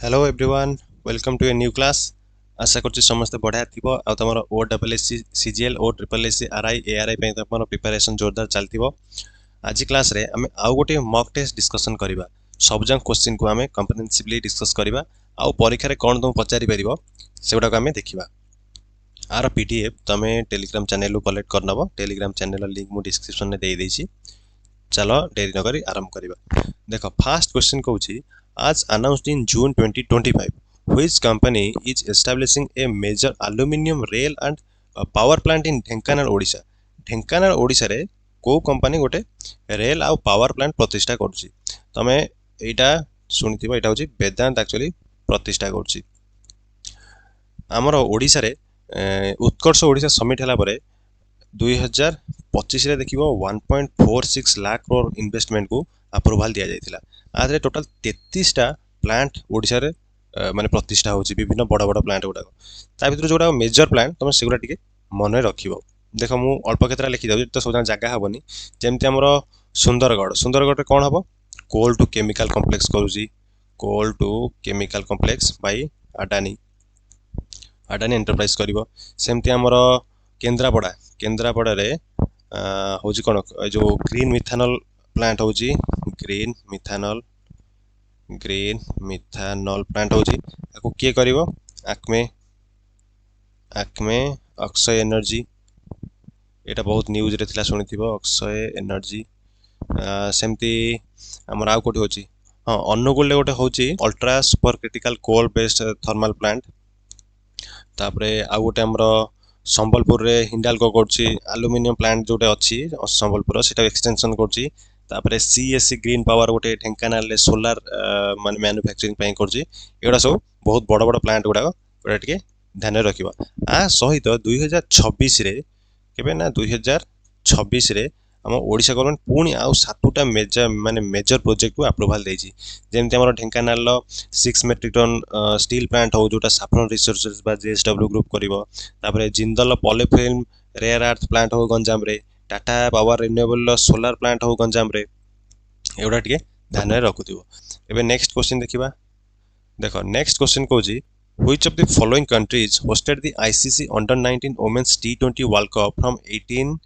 Hello everyone welcome to a new class. आशा करछि समस्त बढ़िया थिबो आ तमरो ओ डबल एस सीजीएल ओ ट्रिपल एस आरआई एआरआई पे तमरो प्रिपरेशन जोरदार चलतिबो। आज क्लास रे हमें आउ गोटे मॉक टेस्ट डिस्कशन करबा। सब जंग क्वेश्चन को हमें कंप्रिहेंसिवली डिस्कस करबा आउ परीक्षा रे कोन तुम पचारि परिबो सेगुडा को हमें देखिबा। आर पीडीएफ तमे टेलीग्राम चैनल को कलेक्ट करनबो। टेलीग्राम चैनल लिंक मु डिस्क्रिप्शन में दे देछि। चलो देरी न करी आरंभ करबा। देखो फर्स्ट क्वेश्चन कहूछि as announced in June 2025 which company is establishing a major aluminum rail and power plant in Dhenkanal Odisha. Dhenkanal Odisha रे को कंपनी गोटे रेल आ पावर प्लांट प्रतिष्ठा करछि। तमे एटा सुनिथिबो एटा होछि वेदांत एक्चुअली प्रतिष्ठा करछि। हमर ओडिशा रे उत्कर्ष ओडिशा समिट हला परे 2025 रे देखिबो 1.46 लाख करोड़ इन्वेस्टमेंट को अप्रूवल दिया जायतिला। आदरे टोटल 33 टा प्लांट ओडिशा रे माने प्रतिष्ठा होछि विभिन्न बड़ बड़ प्लांट गुडा ता भितर जोडा मेजर प्लांट तमे सेगुडा टिके मने रखिबो। देखो मु अल्प केतरा लिखि दउ तो सब जगह हबनी। जेमति हमरो सुंदरगढ़ रे कोन हबो कोल टू केमिकल कॉम्प्लेक्स करूजी। Coal to chemical complex by Adani enterprise करिवो। सेमति हमरो केंद्रापड़ा रे होजी कोन जो ग्रीन मिथानल प्लांट होजी ग्रीन मिथानल प्लांट होजी आको के करिवो आक्मे अक्षय एनर्जी। एटा बहुत न्यूज रे थिला सुनिथिबो अक्षय एनर्जी। सेमती हमर आउ कोठी होची हां अनुगुल ले गोटे होची ultra super critical coal based thermal plant. तापरे आउ गोटे हमरो संबलपुर रे हिंडाल्को करछि एल्युमिनियम प्लांट जोटे अछि संबलपुर सेटा एक्सटेंशन करछि। तापरे सीएससी ग्रीन पावर गोटे ढेंकानाल रे सोलार माने मैन्युफैक्चरिंग पई करछि। एडा सब बहुत बड़ बड़ प्लांट गुडा ओडा टिके ध्यान रखिबा। आ सहित 2026 रे केबे ना 2026 रे हम ओडिशा गवर्नमेंट पुणी आउ 7टा मेजर प्रोजेक्ट को अप्रूवल देछि। जेमति हमर Dhenkanal 6 metric ton steel plant हो जोटा साफ्रन रिसोर्सेज बा जेएसडब्ल्यू ग्रुप करिवो। तापरे Jindal polyfilm rare earth plant हो गंजाम रे। Tata power renewable solar plant हो गंजाम रे। एवडा टिके ध्यान रे रखुथिबो। एबे नेक्स्ट क्वेश्चन देखिबा। देखो नेक्स्ट क्वेश्चन कहूजी which of the following countries hosted the ICC under-19 Women's T20 World Cup from 18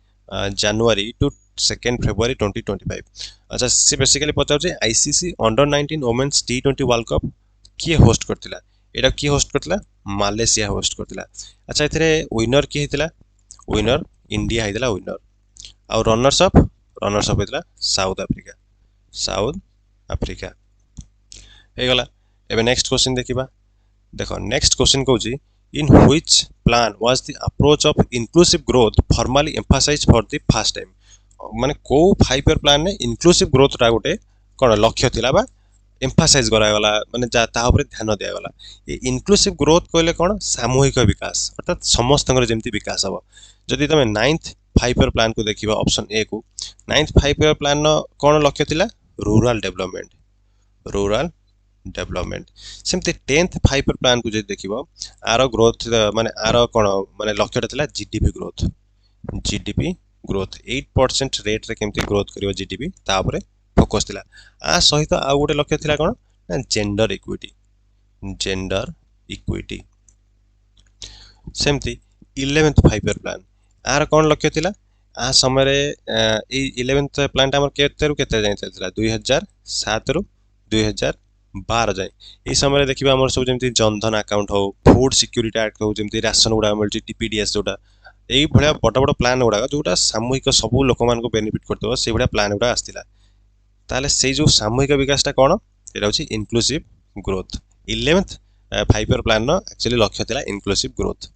January to 2nd February 2025। अच्छा से बेसिकली पचाउजे ICC under-19 Women's T20 World Cup किए होस्ट करतिला। एटा किए होस्ट करतिला मालयेशिया होस्ट करतिला। अच्छा एथरे विनर की हेतिला विनर इंडिया हेतिला विनर। आ रनर्स अप हेतिला साउथ अफ्रीका हे गला। एबे नेक्स्ट क्वेश्चन देखिबा। देखो नेक्स्ट क्वेश्चन कहूजी in which plan was the approach of inclusive growth formally emphasised for the first time. माने को 5 ईयर प्लान ने इंक्लूसिव ग्रोथ रा गोटे कोन लक्ष्य थिला बा एम्फसाइज करा गला माने ता ऊपर ध्यान दिया गला। ये इंक्लूसिव ग्रोथ कहले कोन सामूहिक विकास अर्थात समस्तंगर जेमति विकास हबो। जदि तमे 9th 5 ईयर प्लान को देखिबा ऑप्शन ए को 9th 5 ईयर प्लान न कोन लक्ष्य थिला रूरल डेवलपमेंट। सेमते 10th 5 ईयर प्लान को जे देखिबो आरो ग्रोथ माने आरो कोन माने लक्ष्यटा थिला जीडीपी ग्रोथ 8% रेट रे केमति ग्रोथ करियो जीडीपी ता ऊपर फोकस थिला। आ सहित आ गोटे लक्ष्य थिला कोन ना जेंडर इक्विटी। सेमती 11th 5 ईयर प्लान आर कोन लक्ष्य थिला आ समय रे ए 11th प्लान हमर केते रु केते जाय चलथिला 2007 रु 2012 जाय। ए समय रे देखिबा हमर सब जेमति जनधन अकाउंट हो फूड सिक्योरिटी एक्ट हो जेमति राशन गुडा मिलछि टीपीडीएस जोटा एई भलिया बड़ प्लान गुडा जोटा सामूहिक सब लोक मान को बेनिफिट करतो से भलिया प्लान गुडा आस्तिला। ताले से जो सामूहिक विकासटा कोन एटा होछि inclusive growth. 11th 5 year plan न एक्चुअली लक्ष्य थिला इंक्लूसिव ग्रोथ।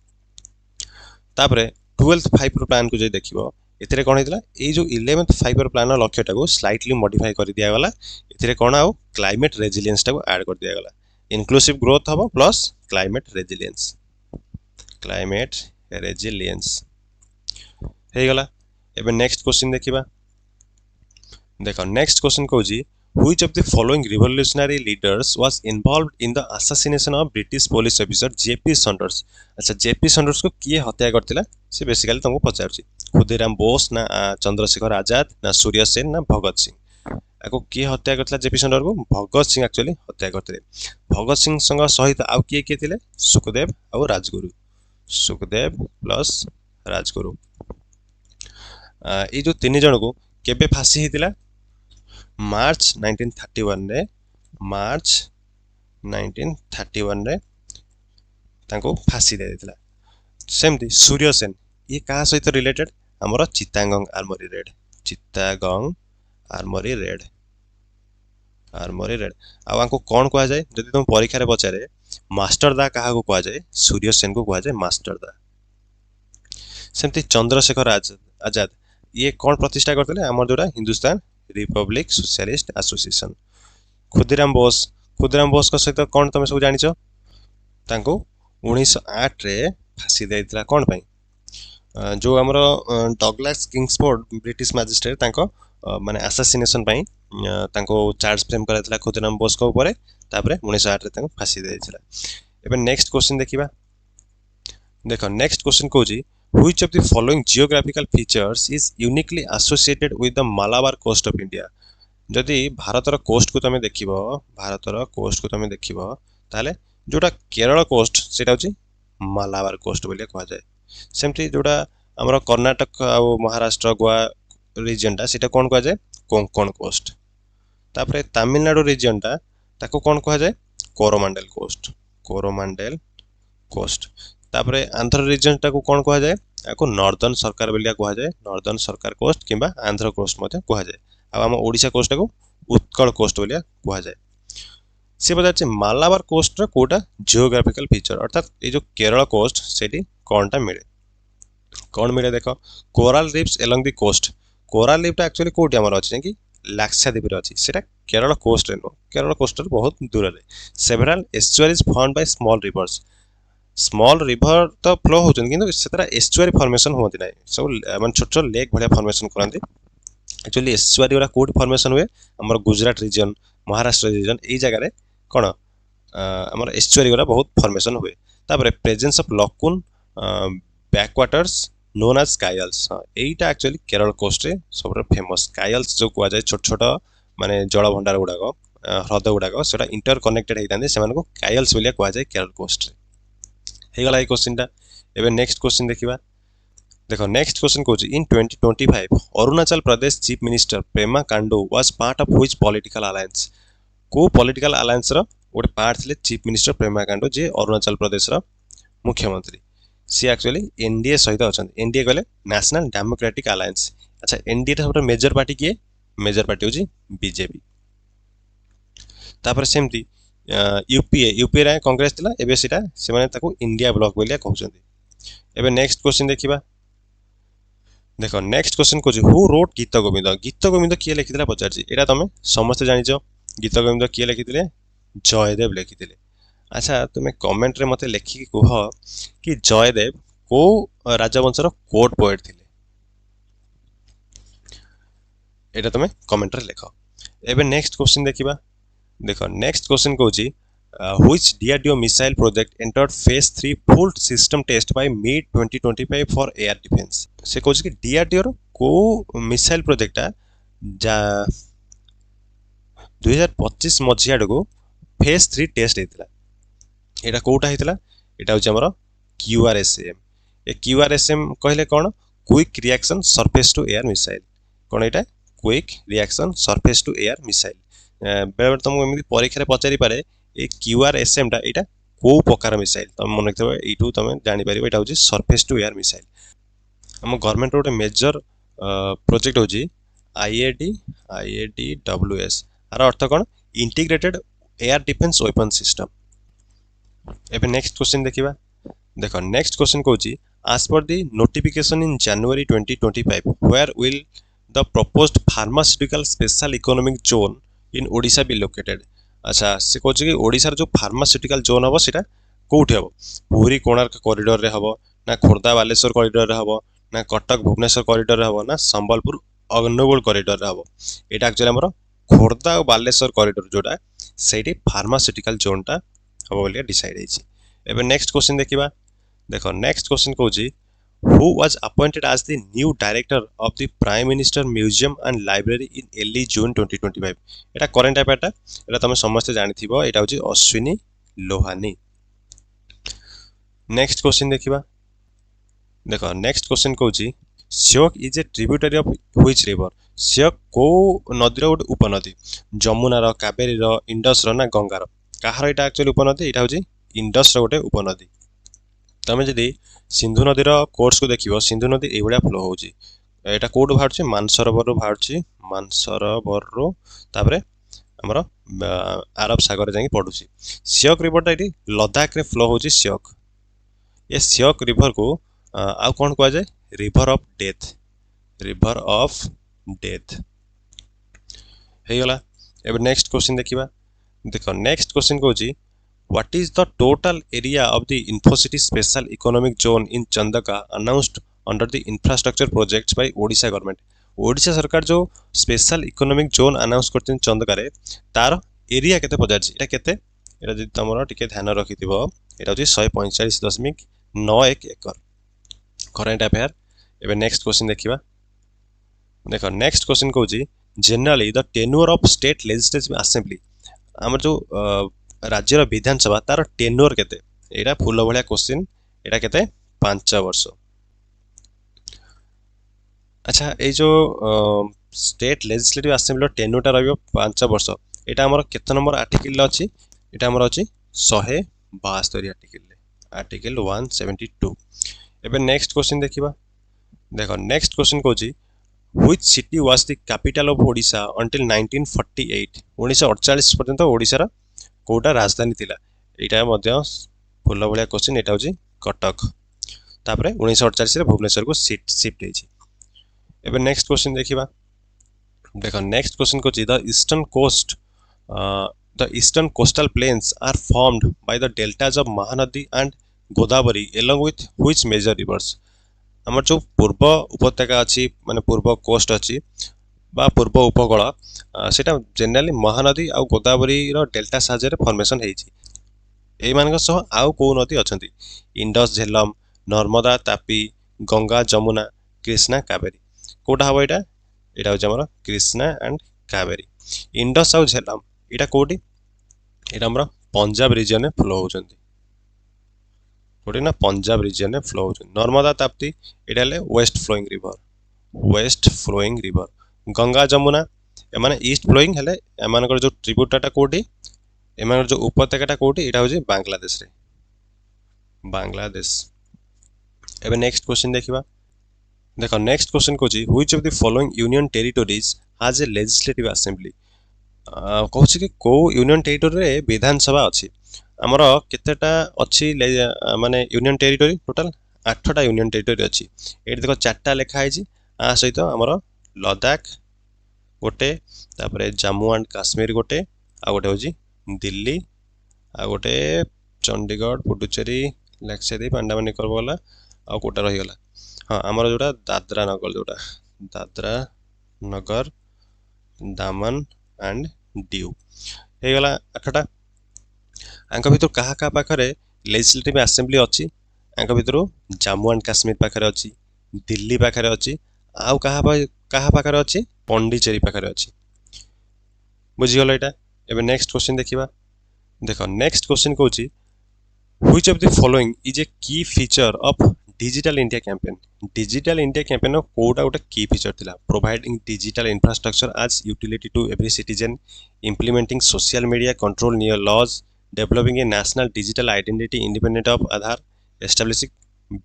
तापरे 12th 5 ईयर प्लान को जे देखिबो एथिरे कोन हेतिला ए जो 11th 5 ईयर प्लान न लक्ष्यटा को स्लाइटली मॉडिफाई कर दिया गला। एथिरे कोन आउ क्लाइमेट रेजिलियंस टा को ऐड कर दिया गला। इंक्लूसिव ग्रोथ हबो प्लस क्लाइमेट रेजिलियंस हे गला। एबे नेक्स्ट क्वेश्चन देखिबा। देखो नेक्स्ट क्वेश्चन कहूजी which of the following revolutionary leaders was involved in the assassination of British police officer JP Sanders. अच्छा जेपी सैंडर्स को किए हत्या करतिला से बेसिकली तुमको पचारछि खुदीराम बोस ना चंद्रशेखर आजाद ना सूर्य सेन ना भगत सिंह। आको किए हत्या करथिला जेपी सेंटर को भगत सिंह एक्चुअली हत्या करथिले भगत सिंह संग सहित आउ किए थिले सुखदेव और राजगुरु सुखदेव प्लस राजगुरु ये जो तीन जन को केबे फांसी हेतिला मार्च 1931 रे मार्च 1931 रे तांको फांसी दे देथिला सेमती सूर्य सेन ये कहा सहित रिलेटेड हमर चित्तागंग आर्मरी रेड चित्तागंग आर्मरी रेड आको कौन कह जाए जदि तुम परीक्षा रे पचारे मास्टर दा कहा को कह जाए सूर्य सेन को कह जाए मास्टर दा सेमती चंद्रशेखर आजाद ये कौन प्रतिष्ठा करते आमर जोड़ा Hindustan Republic socialist association Khudiram Bose सहित कौन तुम सब जानिछ तांको 1908 रे फांसी देइतला कौन पई जो आमर डगलास किंग्सफोर्ड ब्रिटिश मैजिस्ट्रेट तांको माने असैसिनेशन पई तांको चार्ज फ्रेम कराइतला खुदीराम बोस को ऊपर तापरे 1908 रे तांको फांसी देइतला एबे नेक्स्ट क्वेश्चन देखिबा देखो नेक्स्ट क्वेश्चन कोजी which of the following geographical features is uniquely associated with the Malabar coast of India जदि भारतर कोस्ट को तमे देखिबो ताले जोटा केरल कोस्ट सेटा होची मालाबार कोस्ट बोलिया कहा जाए सेमती जोटा हमर कर्नाटक आ महाराष्ट्र गोवा रीजन टा सेटा कोन कहा जाए कोंकण कोस्ट तापरे तमिलनाडु रीजन टा ताको कोन कहा जाए कोरोमांडेल कोस्ट तापरे आंध्र रीजन टा को कोन कहा जाए आको नॉर्दर्न सरकार बोलिया कहा जाए नॉर्दर्न सरकार कोस्ट किंबा आंध्र कोस्ट मते कहा जाए आ हम ओडिशा कोस्ट को उत्कल कोस्ट बोलिया कहा जाए से पचार मालाबार कोस्ट कोटा जियोग्राफिकल फीचर अर्थात ये जो केरल कोस्ट सेठी कौनटा कौन मिले देख Koral reefs along the coast Koral reef actually कोटी आमर अच्छी कि लाक्षाद्वीप रे अच्छी सेटा केरल कोस्ट रे नो केरल कोस्ट बहुत दूर रे several एस्चुआरीज formed by small river तो फ्लो होचन किंतु सेतरा एस्चुआरी फॉर्मेशन होती नाही सब माने छोट छोट लेक भलिया फॉर्मेशन करंती एक्चुअली एस्चुआरी वाला कोड फॉर्मेशन हुए हमर गुजरात रीजन महाराष्ट्र रीजन ए जगह रे कोन हमर एस्चुआरी वाला बहुत फॉर्मेशन हुए तापर presence of lagoon backwaters known as kayals एटा एक्चुअली केरल कोस्ट रे सब फेमस कायल्स जो कह जाए छोट छोट माने जल भंडार गुडाको ह्रद गुडाको सेटा इंटर कनेक्टेड हेतांदे सेमान को कायल्स बोलिया कह जाए केरल कोस्ट रे हे गला ए क्वेश्चन टा एबे नेक्स्ट क्वेश्चन देखिबा देखो next question Kochi in 2025 Arunachal Pradesh chief minister Pema कांडू was part of which political alliance को पॉलिटिकल अलायंस रो गोटे पार्ट थिले चीफ मिनिस्टर पेमा कांडू जे अरुणाचल प्रदेश रो मुख्यमंत्री सी एक्चुअली एनडीए सहित अछन एनडीए कहले नेशनल डेमोक्रेटिक अलायंस अच्छा एनडीए टा सबटा मेजर पार्टी किए मेजर पार्टी होची बीजेपी तापर सेमती यूपीए रे कांग्रेस थिला एबे सेटा से माने ताको इंडिया ब्लॉक बोलिया कहउछन्ती एबे नेक्स्ट क्वेश्चन देखिबा देखो नेक्स्ट क्वेश्चन को हु रोट गीत गोविंद किए लिखिथिला पचारछि एटा तमे समस्त जानिछो गीत गोविंद किए लिखिथिले जयदेव लिखिथिले अच्छा तुमे कमेंट रे मते लिखि कह कि जयदेव को राजवंशर कोड पोएट थिले एटा तमे कमेंट रे लिखो एबे नेक्स्ट क्वेश्चन देखिबा देखो नेक्स्ट क्वेश्चन कोछि which DRDO missile project entered phase 3 full system test by mid 2025 for air defense से कोछि कि DRDO रो को मिसाइल प्रोजेक्ट जा 2025 मझिया को फेज 3 टेस्ट हेतिला एटा कोटा हेतिला एटा होछि हमर QRSM ए QRSM कहले कोन quick reaction surface to air missile कोन एटा quick reaction surface to air missile बेले तुमको एमि परीक्षा रे पचारि पारे ए QRSM टा एटा को प्रकार मिसाइल तुम मन रखिबो एटू तुम जानि परिबो एटा होछि सरफेस टू एयर मिसाइल हम गवर्नमेंट रोटे मेजर प्रोजेक्ट होछि IADWS आर अर्थ कोन integrated air defence weapon system एबे नेक्स्ट क्वेश्चन देखिबा देखो नेक्स्ट क्वेश्चन कोछि as per the notification in January 2025 where will the proposed pharmaceutical special economic zone in Odisha be located अच्छा से कोछि कि ओडिसा जो फार्मास्यूटिकल जोन हबो सेटा कोठी हबो पूरी कोणार्क कॉरिडोर रे हबो ना खोर्धा बालेश्वर कॉरिडोर रे हबो ना कटक भुवनेश्वर कॉरिडोर रे हबो ना संबलपुर अनुगुल कॉरिडोर रे हबो एटा एक्चुअली हमरो खोर्धा और बालेश्वर कॉरिडोर जोटा सेठी फार्मास्यूटिकल जोन टा हबो बोलिया डिसाइड हेछि एबे नेक्स्ट क्वेश्चन देखिबा देखो नेक्स्ट क्वेश्चन कोछि who was appointed as the new director of the Prime Minister Museum and Library in early June 2025 এটা করেন্ট আফেয়ারটা এটা তুমি সমস্তে জানিথিব এটা হচ্ছে অশ্বিনী লোহানী নেক্সট কোশ্চেন দেখিবা দেখো নেক্সট কোশ্চেন কହୁଛି Syok is a tributary of which river Syok को नदीर गोटे उपनदी जमुनार कावेरीर इंडसर ना गंगार कहार यहाँ एक्चुअली उपनदी यहाँ हूँ इंडसर गोटे उपनदी तुम जदि सिंधु नदीर कोर्स को देख सिंधु नदी ये फ्लो हो कौटू बाहर मानसरोवर बाहर मानसरोवर आमर आरब सागर जाकि पड़ू सियक रिवरटा ये लद्दाख रे फ्लो हो सियक ये सियक रिवर को आउ कौन कह जाए रिवर ऑफ डेथ होगला एबे नेक्स्ट क्वेश्चन देखिबा देखो नेक्स्ट क्वेश्चन कहूँ what is the total area of the Infocity special economic zone in Chandaka announced under the infrastructure projects by Odisha government Odisha सरकार जो स्पेशल इकोनॉमिक जोन अनाउंस करते चंदका रे तार एरिया केते पजारछि एटा केते एटा जदि तमरो टिके ध्यान रखिथिबो एटा होछि 145.91 एकर करेंट अफेयर एबे नेक्स्ट क्वेश्चन देखिबा देखो नेक्स्ट क्वेश्चन कहूँ generally the tenure of state legislative assembly आम जो राज्यर विधानसभा तार टेन्योर केते एटा फूल भलिया क्वेश्चन एटा केते 5 वर्ष अच्छा ये जो स्टेट लेजिस्लेटिव असेंबली टेन्योरटा रहिबो 5 वर्ष एटा हमर केते नंबर आर्टिकल अछि एटा हमर अछि 172 आर्टिकल 172 एबे नेक्स्ट क्वेश्चन देखिबा देखो नेक्स्ट क्वेश्चन कहूँ Which city was the capital of Odisha until 1948 1948 पर्यंत ओडिशार कोटा राजधानी थिला एटा मध्य फुल भलिया क्वेश्चन एटा होची कटक तापरे 1948 रे भुवनेश्वर को शिफ्ट हेची एबे नेक्स्ट क्वेश्चन देखिबा देखो नेक्स्ट क्वेश्चन को the eastern coastal plains are formed by the deltas of Mahanadi and Godavari along with which major rivers आमर जो पूर्व उपत्यका अच्छी माने पूर्व कोस्ट अच्छी बा पूर्व उपकूल सेटा जनरली महानदी आउ गोदावरी रो डेल्टा साहाय्य फॉर्मेशन हेची एई मानक सह आउ को नदी अछंती इंडस झेलम नर्मदा तापी गंगा जमुना कृष्णा कावेरी कोटा हबो एटा एटा होछ हमर कृष्णा एंड कावेरी इंडस आउ झेलम एटा कोटी एटा हमर पंजाब रीजन में फ्लो होचंती गोटे ना पंजाब रीजन में फ्लो हो नर्मदा ताप्ती एटा ले west flowing river Ganga Jamuna एमाने ईस्ट फ्लोइंग हेले एमानकर जो ट्रिब्यूटाटा कोटी एमानकर जो उपत्यकाटा कोटी एटा होजे बांग्लादेश एबे नेक्स्ट क्वेश्चन देखिबा देखो नेक्स्ट क्वेश्चन कोची which of the following union territories has a legislative assembly कहूछि कि को यूनियन टेरिटोरी रे विधानसभा अछि आमर केतेटा अच्छी माने यूनियन टेरिटोरी टोटल 8टा यूनियन टेरिटोरी अच्छी ये देखो 4टा लेखा है सहित आमर लद्दाख गोटे तापरे जम्मू एंड काश्मीर गोटे आ गोटे हूँ दिल्ली आ गोटे चंडीगढ़ पुडुचेरी लक्षद्वीप अंडमान निकोबार वाला आ कोटा रहीगला हाँ आमर जोटा दादरा नगर दामन एंड दीव होगला 8टा आंक भितर क्या पाखे लेजिस्लेटिव असेंबली अच्छी आंक भितर जम्मू एंड काश्मीर पाखे अच्छी दिल्ली पाखे अच्छी आउ क्या पाखे अच्छी पंडीचेरी पाखे अच्छी बुझीगल यहाँ एबे नेक्स्ट क्वेश्चन देखिबा देखो नेक्स्ट क्वेश्चन कहूँ which of the following is a key feature of digital India campaign कोटा गोटे की फीचर थिला providing digital infrastructure as utility to every citizen implementing social media control near laws developing a national digital identity independent of Aadhaar, establishing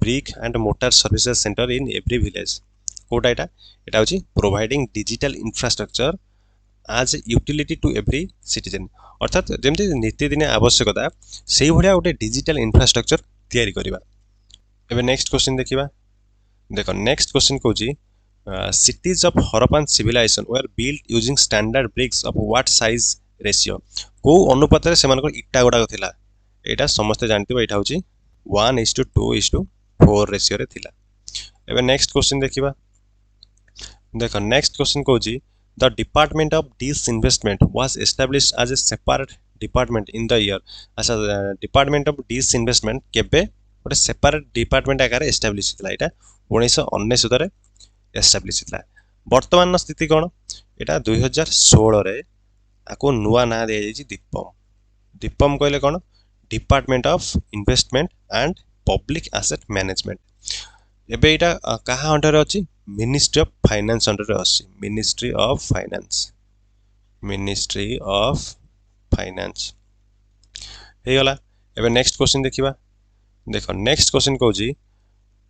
brick and mortar services center in every village. कोटा एटा होची providing digital infrastructure as a utility to every citizen अर्थात जेमती नित्यदिन आवश्यकता सेही भलिया गोटे digital infrastructure तैयारी करिबा एबे नेक्स्ट क्वेश्चन देखिबा देखो नेक्स्ट क्वेश्चन कहूची cities of Harappan civilization were built using standard bricks of what size ratio को अनुपात से इटा गुड़ाक थिला एटा समस्ते जानते यहाँ हूँ 1:2:4 रेशियो रे थिला एबे नेक्स्ट क्वेश्चन देखिबा देखो नेक्स्ट क्वेश्चन कहूँ the department of disinvestment was established as a separate department in the year अच्छा डिपार्टमेंट ऑफ डिसइन्वेस्टमेंट केबे गोटे सेपरेट डिपार्टमेंट आकार एस्टाब्लीश होता है 1999 रे एस्टाब्लीश होता वर्तमान स्थिति कौन यहाँ 2016 आपको नुआ ना दि जाइए दीपम दीपम कहले कौन department of investment and public asset management एबे यहाँ कहाँ अंडर अच्छी मिनिस्ट्री ऑफ फाइनेंस अंडर अच्छी मिनिस्ट्री ऑफ फाइनेंस हो गला एबे नेक्स्ट क्वेश्चन देखिबा देखो नेक्स्ट क्वेश्चन कहूँ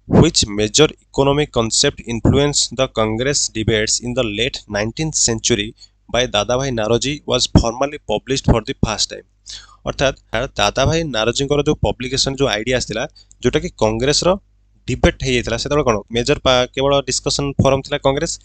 which major economic concept influenced the Congress debates in the late 19th century by Dadabhai Naoroji was formally published for the first time अर्थात दादाभाई नारोजी जो publication जो idea आसला जोटा कि कांग्रेस रो डिबेट हो जाता से कौन मेजर केवल डिस्कशन फोरम थिला कांग्रेस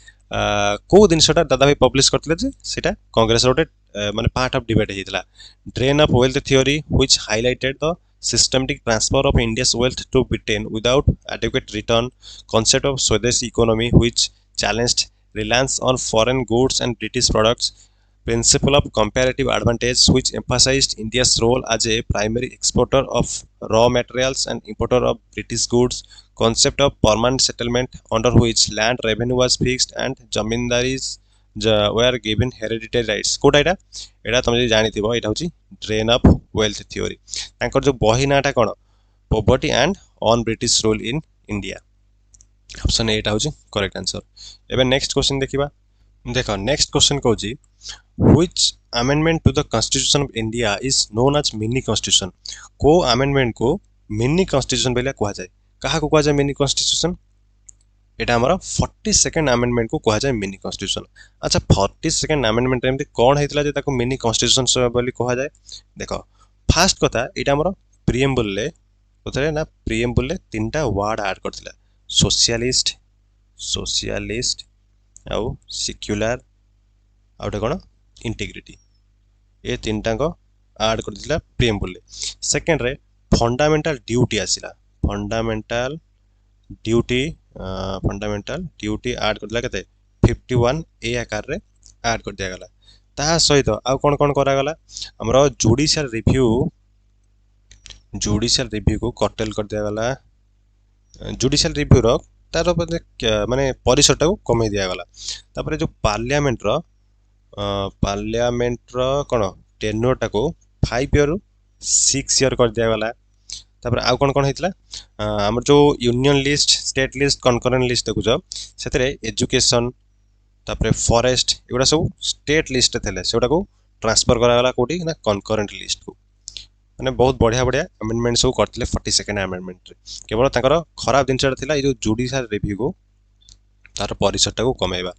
को जिनटा दादाभाई पब्लिश करते सेटा कांग्रेस गोटे माने पार्ट ऑफ डिबेट होता drain of wealth theory which highlighted the systematic transfer of India's wealth to Britain without adequate return, concept of Swadeshi economy which challenged reliance on foreign goods and British products, principle of comparative advantage which emphasized India's role as a primary exporter of raw materials and importer of British goods, concept of permanent settlement under which land revenue was fixed and jamindaris were given hereditary rights कोटा एटा तुम जानी थी एटा होची drain of wealth theory तांकर जो बही नाटा कोन poverty and un British rule in India option एटा होची करेक्ट आंसर एबे नेक्स्ट क्वेश्चन देखिबा देखो नेक्स्ट क्वेश्चन कहूची which amendment to the constitution of India is known as mini constitution को अमेंडमेंट को मिनी कॉन्स्टिट्यूशन बेला कहा जाए कहा को कहा जाए मिनी कॉन्स्टिट्यूशन एटा हमारा 42nd अमेंडमेंट को कहा जाए मिनी कॉन्स्टिट्यूशन अच्छा 42nd अमेंडमेंट एमती कौन होता है ताको मिनी कॉन्स्टिट्यूशन बोली कहा जाए देखो फास्ट कथा यहाँ आम प्रिएम्बल ना प्रिएम्बल तीनटा वर्ड ऐड करथिला सोशलिस्ट आउ सेक्युलर आउटे कौन इंटीग्रिटी ये तीनटा को ऐड करथिला प्रिएम्बल सेकेंड रे फंडामेंटल ड्यूटी आसिला फंडामेंटल ड्यूटी ऐड करथिला केते 51 ए आकार रे ऐड कर दिया गला ता सहित आ कोन कोन करा गला हमरो जुडिशियल रिव्यू को कटेल कर दिया गला जुडिशियल रिव्यू रो तार माने परिसरटा को कमे दिया गला तापर जो पार्लियामेंट रो कोन टेन्योर टा को 5 ईयर 6 ईयर कर दिया गला तापर आउ कोन कोन हेतला हमर जो union list state list concurrent list देखुछ सेतरे एजुकेशन तापर फॉरेस्ट एगुडा सब स्टेट लिस्ट थेले सेगुडा को ट्रांसफर करा गला कोठी ना कनकरेंट लिस्ट को माने बहुत बढ़िया बढ़िया अमेंडमेंट सब करथिले 42nd अमेंडमेंट रे केवल ताकर खराब दिनसटा थिला ए जो जुडिशियल रिव्यू को तार परिसरटा को कमेबा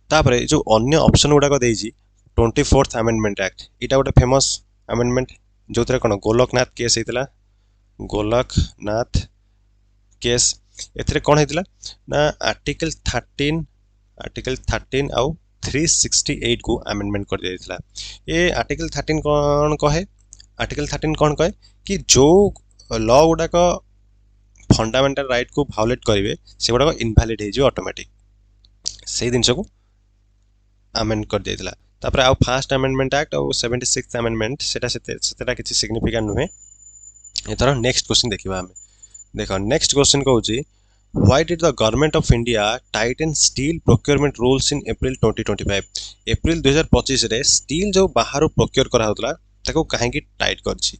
तापर जो अन्य ऑप्शन गुडा को देइजी 24th अमेंडमेंट एक्ट इटा गोटे फेमस अमेंडमेंट जो कौन गोलकनाथ केस होता गोलकनाथ केस एथिरे कौन होता ना आर्टिकल 13 आउ 368 को अमेंडमेंट कर दिया ये आर्टिकल 13 कौन कहे आर्टिकल 13 कौन कहे कि जो लॉ गुड़ाक फंडामेंटल राइट को भायोलेट करेंगे से गुड़ाक इनवैलिड हो ऑटोमेटिक से जिन को अमेंड कर दिया तापर आउ फर्स्ट अमेंडमेंट एक्ट और 76th अमेंडमेंट सेटा किसी सिग्निफिकेंट नुहे एथर नेक्स्ट क्वेश्चन देखिबा हमें देखो नेक्स्ट क्वेश्चन कहूँ why did the government of India Titan steel procurement rules in April 2025 April 2025 रे स्टील जो बाहर प्रोक्योर करा होतला ताको काहे की टाइट करछि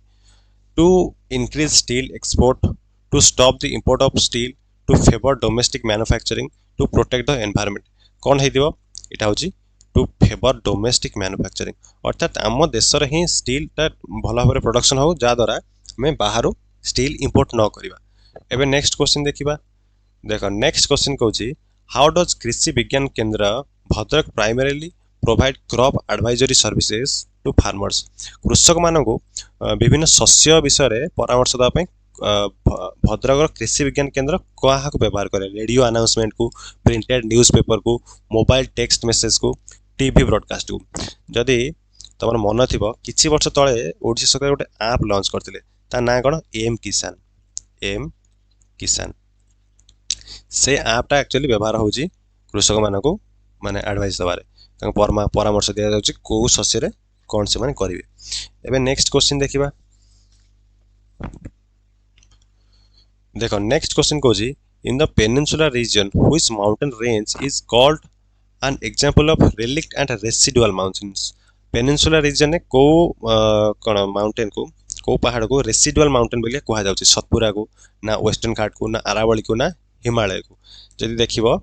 to increase steel export to stop the import of steel to favour domestic manufacturing to protect the environment कौन हेदिबो एटा होछि टू फेवर डोमेस्टिक मैन्युफैक्चरिंग अर्थात आम देश ही स्टील भल भाव प्रोडक्शन हो जहाद्वारा आम बाहर स्टील इंपोर्ट न करवा एबे नेक्स्ट क्वेश्चन देखिबा देखो नेक्स्ट क्वेश्चन कहूँ how does Krishi Vigyan Kendra Bhadrak primarily provide crop advisory services to farmers कृषक मानक विभिन्न शस्य विषय परामर्श देवाई भद्रक कृषि विज्ञान केंद्र क्या व्यवहार करे रेडियो अनाउंसमेंट को प्रिंटेड न्यूज़पेपर को मोबाइल टेक्स्ट मेसेज को टीवी ब्रॉडकास्ट को जदि तुम मन थी किसी वर्ष तले ओडिशा सरकार गोटे ऐप लॉन्च करते ना कौन एम किसान से ऐपटा एक्चुअली व्यवहार होची कृषक मानक माने एडवाइस दबारे परामर्श दिया जाउची को शस्य रे कौन से माने करिवे एबे नेक्स्ट क्वेश्चन देखिबा देख नेक्स्ट क्वेश्चन कौन in the peninsular region which mountain range is called an example of relict and residual mountains peninsular region में को कौन माउंटेन को पहाड़ को रेसिडुअल माउंटेन बोलिए कहा जाउछि सतपुरा को ना वेस्टर्न घाट को ना आरावली को ना हिमालय को जदि देखिबो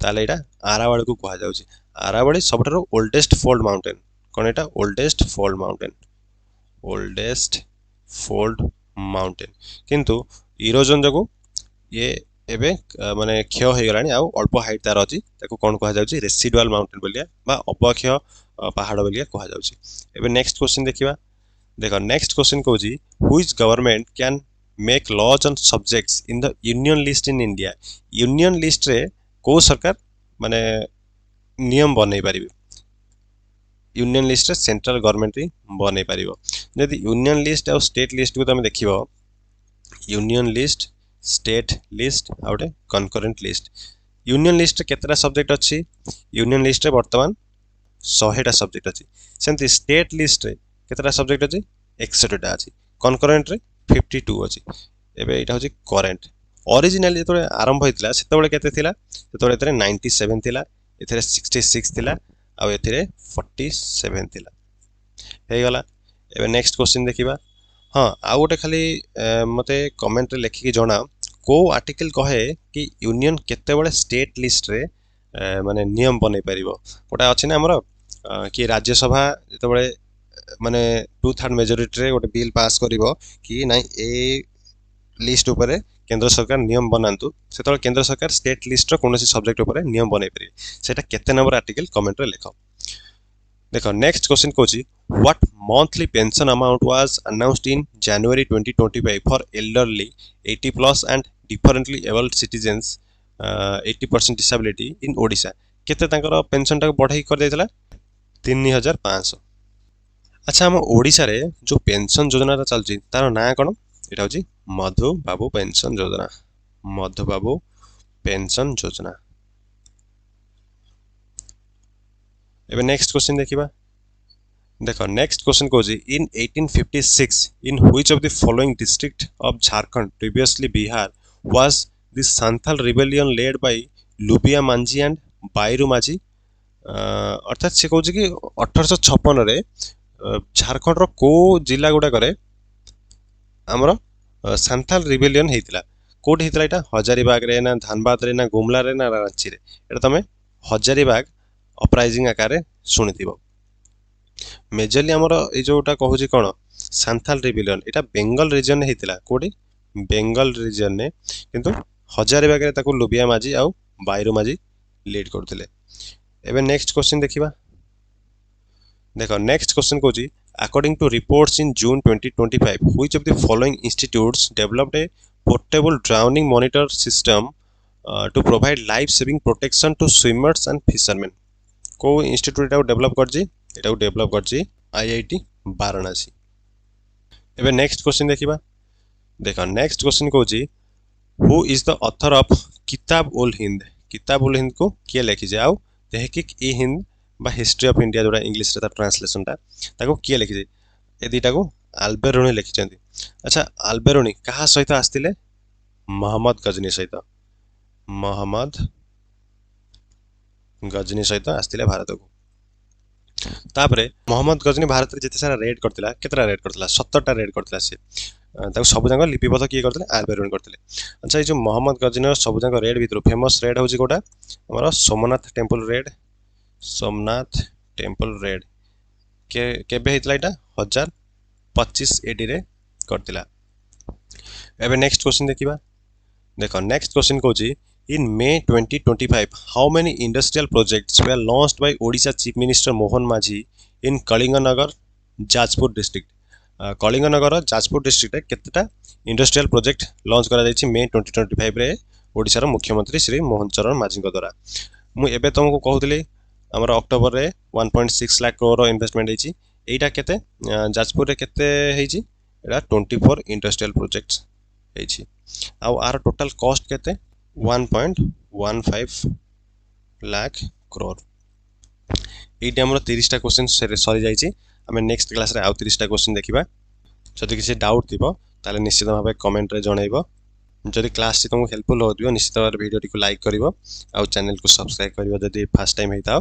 ताले एटा आरावली को कहा जाउछि आरावली सबठारो ओल्डेस्ट फोल्ड माउंटेन कोन एटा ओल्डेस्ट फोल्ड माउंटेन किंतु इरोजन जगो ये एबे माने क्षय हो गलानी आ अल्प हाइट तार अछि ताको कोन कहा जाउछि रेसिडुअल माउंटेन बोलिया बा अपक्षय पहाड़ बोलिया कहा जाउछि एबे नेक्स्ट क्वेश्चन देखिबा देखो नेक्स्ट क्वेश्चन कहूँ which government can make laws on subjects in the union list in India union list रे को सरकार माने नियम बनै पारिबे यूनियन लिस्ट रे सेंट्रल गवर्नमेंट ही बनै पारिबो जदि यूनियन लिस्ट और स्टेट लिस्ट को तुम देखिबो यूनियन लिस्ट स्टेट लिस्ट आउटे कनकरेंट लिस्ट यूनियन लिस्ट रे केतरा सब्जेक्ट अछि यूनियन लिस्ट रे वर्तमान 100टा सब्जेक्ट अछि सेंति स्टेट लिस्ट रे केतरा सब्जेक्ट अछि 61टा अछि कनकरेंट रे 52 अछि एबे एटा होछि करेंट ओरिजिनली जेतोले आरंभ होइतला सेतोले केते थिला सेतोले एतरे 97 थिला एथरे 66 थिला आ एथरे 47 थिला हे गला एबे नेक्स्ट क्वेश्चन देखिबा हां आ गोटे खाली मते कमेंट रे लिखि के जणा को आर्टिकल कहे कि यूनियन केते बळे स्टेट लिस्ट रे माने नियम बनै परिबो गोटा अछि ना हमरो कि राज्यसभा जेते बळे माने 2/3 मेजोरिटी रे गोटे बिल पास करिवो कि नै ए लिस्ट ऊपर केंद्र सरकार नियम बनांतु सेतल केंद्र सरकार स्टेट लिस्ट रो कोनोसी सब्जेक्ट ऊपर नियम बनै परि सेटा केते नंबर आर्टिकल कमेंट रे लिखो देखो नेक्स्ट क्वेश्चन कोची what monthly pension amount was announced in January 2025 for elderly 80 plus and differently abled citizens 80% disability in Odisha केते तांकर पेंशन टा बढ़ाई कर देतला 3500 अच्छा हम ओडिशा रे जो पेंशन योजना चलछि तार ना कोन एटा होछि मधु बाबू पेंशन योजना मधु बाबू पेंशन योजना एबे नेक्स्ट क्वेश्चन देखिबा देखो नेक्स्ट क्वेश्चन कोजी in 1856 in which of the following district of Jharkhand previously Bihar was the Santhal rebellion led by Lubia Manjhi and Bairu Manjhi अर्थात से कहूँ कि 1856 रे झारखंड रो को जिला गुडा करे हमरो सांथाल रिबेलियन हेतिला कोड हेतिला एटा हजारीबाग रे ना धानबाद रे ना गुमला रे ना रांची रे एटा तमे हजारीबाग अपराइजिंग आकार रे सुनिथिबो मेजरली हमरो ए जोटा कहू छी कोन सांथाल रिबेलियन एटा बेंगल रीजन हेतिला कोडी बेंगल रीजन ने किंतु हजारीबाग रे ताको लुबिया माजी आ बायरू माजी लीड करथिले एबे नेक्स्ट क्वेश्चन देखिबा देखो नेक्स्ट क्वेश्चन कोजी according to reports in June 2025 which of the following institutes developed a portable drowning monitor system to provide life saving protection to swimmers and fishermen को institute एटा develop Karji एटा develop Karji IIT Varanasi एबे next question देखिबा देखो next question कोजी who is the author of Kitab ul Hind को किए लिखि जे आउ तहकीक ई हिंद बा हिस्ट्री ऑफ इंडिया जोड़ा इंग्लिश रे ता ट्रांसलेशन ता ताको किए लिखि जे ए दीटा को अल्बेरोनी लिखि चंदी अच्छा अल्बेरोनी कहा सहित आस्तिले मोहम्मद गजनी सहित आस्तिले भारत को तापरे मोहम्मद गजनी भारत रे जते सारा रेड करतिला केतरा रेड करतिला 17 टा रेड करतिला से ताको सब जंग लिपिबद्ध किए करतिले अल्बेरोनी करतिले अच्छा ए जो मोहम्मद गजनी सब जंग रेड भीतर फेमस रेड होची कोटा हमर सोमनाथ टेम्पल रेड केबे हेतला एटा 1025 एडी रे करतिला एबे नेक्स्ट क्वेश्चन देखिबा देखो next question Kochi in May 2025 how many industrial projects were launched by Odisha chief minister Mohan माझी इन कलिंगनगर जाजपुर डिस्ट्रिक्ट कलिंगनगर जाजपुर डिस्ट्रिक्ट रे केतेटा इंडस्ट्रियल प्रोजेक्ट लॉन्च करा जायछि May 2025 रे ओडिशा रो मुख्यमंत्री श्री मोहन चरण माझी को द्वारा मु एबे तुमको कहउतली हमर अक्टोबर रे 1.6 लाख करोड़ इन्वेस्टमेंट हेछि एटा केते जाजपुर रे केते हेछि एटा 24 इंडस्ट्रियल प्रोजेक्ट्स हेछि आ आर टोटल कॉस्ट केते 1.15 लाख करोड़ एटी हमर 30 टा क्वेश्चन सरी जायछि हमें नेक्स्ट क्लास रे आ 30 टा क्वेश्चन देखिबा जदि किसी डाउट थिबो ताले निश्चित भाबे कमेंट रे जणाइबो जदि क्लास तुमको हेल्पफुल हो निश्चित भाव भिडियो टी लाइक कर चैनल को सब्सक्राइब कर जदि फर्स्ट टाइम होता